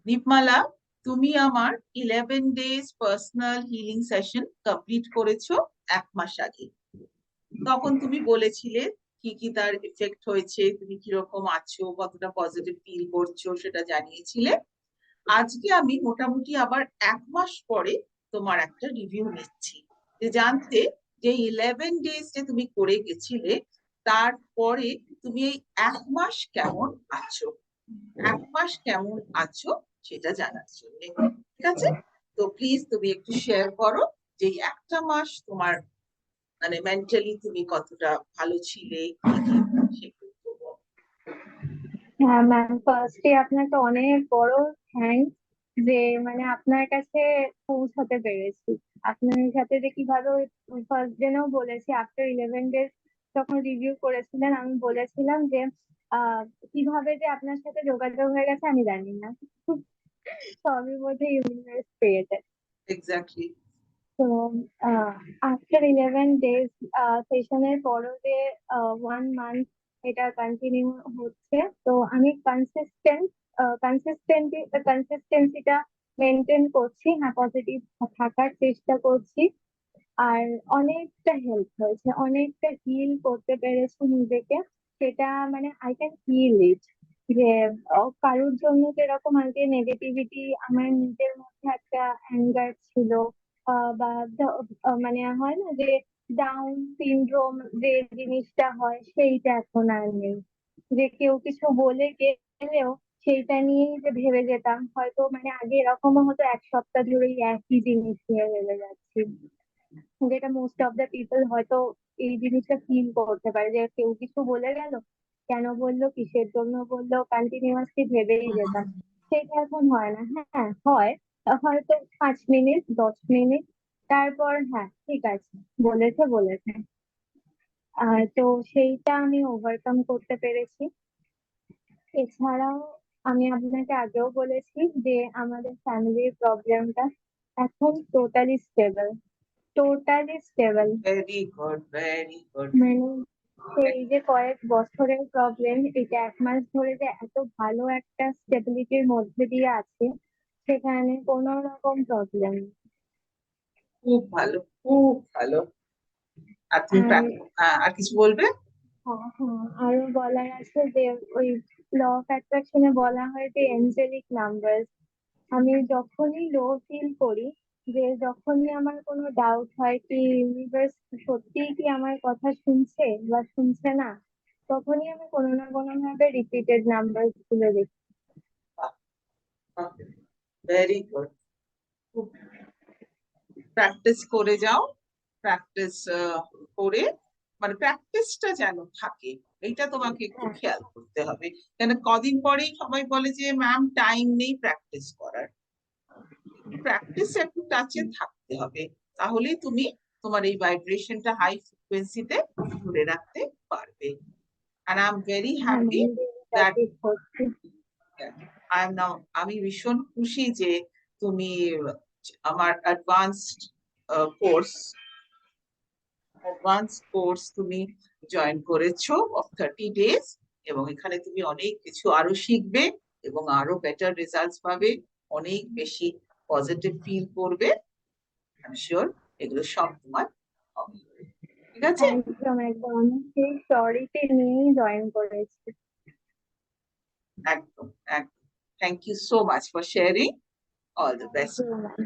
দীপমালা, তুমি আমার 11 days personal healing session complete করেছো 1 মাস আগে। তখন তুমি বলেছিলে কি কি তার এফেক্ট হয়েছে, তুমি কিরকম আছো, কতটা পজিটিভ ফিল করছো সেটা জানিয়েছিলে। আজকে আমি মোটামুটি আবার 1 মাস পরে তোমার একটা রিভিউ নিচ্ছি, যে জানতে যে 11 ডেজ যে তুমি করে গেছিলে তারপরে তুমি এই 1 মাস কেমন আছো, 1 মাস কেমন আছো সেটা জানার জন্য। ঠিক আছে, তো প্লিজ তুমি একটু শেয়ার করো যে এই 1টা মাস তোমার মানে মেন্টালি তুমি কতটা ভালো ছিলে, সেগুলো একটু বলো। হ্যাঁ ম্যাম, ফার্স্টে আপনাকে অনেক বড় থ্যাঙ্কস যে মানে আপনার কাছে পৌঁছাতে পেরেছি। আপনার সাথে যে কিভাবে ফার্স্ট দিনেও বলেছি, আফটার 11 ডেজ যখন রিভিউ করেছিলেন আমি বলেছিলাম যে আহ কিভাবে যে আপনার সাথে যোগাযোগ হয়ে গেছে আমি জানি না। সবই বোধহয় ইউনিভার্স পেয়েছে। এক্স্যাক্টলি। তো আফটার 11 ডেজ সেশনের পরও যে 1 মান্থ এটা কন্টিনিউ হচ্ছে, তো আমি কনসিস্টেন্সিটা মেনটেন করছি। হ্যাঁ, পজিটিভ থাকার চেষ্টা করছি। আর অনেকটা হেল্প হয়েছে, অনেকটা হিল করতে পেরেছি নিজেকে। সেটা মানে আই ক্যান ফিল ইট, যে কারোর জন্য যেরকম আগে নেগেটিভিটি আমার নিজের মধ্যে একটা অ্যাঙ্গার ছিল, বা মানে হয় না যে ডাউন সিনড্রোম যে জিনিসটা হয়, সেইটা এখন আর নেই। যে কেউ কিছু বলে গেলেও সেইটা নিয়েই যে ভেবে যেতাম, হয়তো মানে আগে এরকমও হতো 1 সপ্তাহ ধরেই একই জিনিস নিয়ে ভেবে যাচ্ছি, যেটা মোস্ট অফ দ্য পিপল হয়তো এই জিনিসটা ফিল করতে পারে, যে কেউ কিছু বলে গেল, কেন বললো, কিসের জন্য বললো, কন্টিনিউয়াসলি ভেবেই যেতাম। সেটা এখন হয় না। হ্যাঁ হয়, হয়তো 5 মিনিট 10 মিনিট, তারপর হ্যাঁ ঠিক আছে, বলেছে বলেছে। তো সেইটা আমি ওভারকাম করতে পেরেছি। এছাড়াও আমি আপনাকে আগেও বলেছি যে আমাদের ফ্যামিলির প্রবলেমটা এখন totally stable, totally stable. Very good, very good. মানে এই যে কয়েক বছরের প্রবলেম, এটা 1 মাস ধরে যে এত ভালো একটা স্টেবিলিটির মধ্যে দিয়ে আছে, সেখানে কোনো রকম প্রবলেম। খুব ভালো, খুব ভালো। আর তুমি আর আর কিছু বলবে? হ্যাঁ হ্যাঁ, আরো বলার আছে যে ওই ল অফ অ্যাট্রাকশনে বলা হয় যে এঞ্জেলিক নাম্বার। আমি যখনই লো ফিল করি, যে যখনই আমার কোনো ডাউট হয় কি ইউনিভার্স সত্যিই কি আমার কথা শুনছে বা শুনছে না, তখনই আমি কোনো না কোনো ভাবে রিপিটেড নাম্বার গুলো দেখি। Very good. খুব প্র্যাকটিস করে যাও, প্র্যাকটিস করে মানে প্র্যাকটিসটা যেন থাকে, এইটা তোমাকে একটু হ্যাঁ খেয়াল করতে হবে। কেন কদিন পরেই সবাই বলে যে ম্যাম টাইম নেই প্র্যাকটিস করার। প্র্যাকটিস একটু টাচে থাকতে হবে, তাহলেই তুমি তোমার এই ভাইব্রেশনটা হাই ফ্রিকোয়েন্সিতে ধরে রাখতে পারবে। and I'm very হ্যাঁ happy ম্যাম, that প্র্যাকটিস করছি। I am now, আমি ভীষণ খুশি যে তুমি আমার অ্যাডভান্স কোর্স তুমি জয়েন করেছো অফ 30 ডেজ, এবং এখানে তুমি অনেক কিছু আরো শিখবে এবং আরো বেটার রেজাল্টস পাবে, অনেক বেশি পজিটিভ ফিল করবে। আই এম শিওর এগুলো সব তোমার হবে। ঠিক আছে। একদম একদম, আমি সেই স্টোরিতে নিয়েই জয়েন করেছি। একদম একদম। Thank you so much for sharing. All the thank best. You ma'am.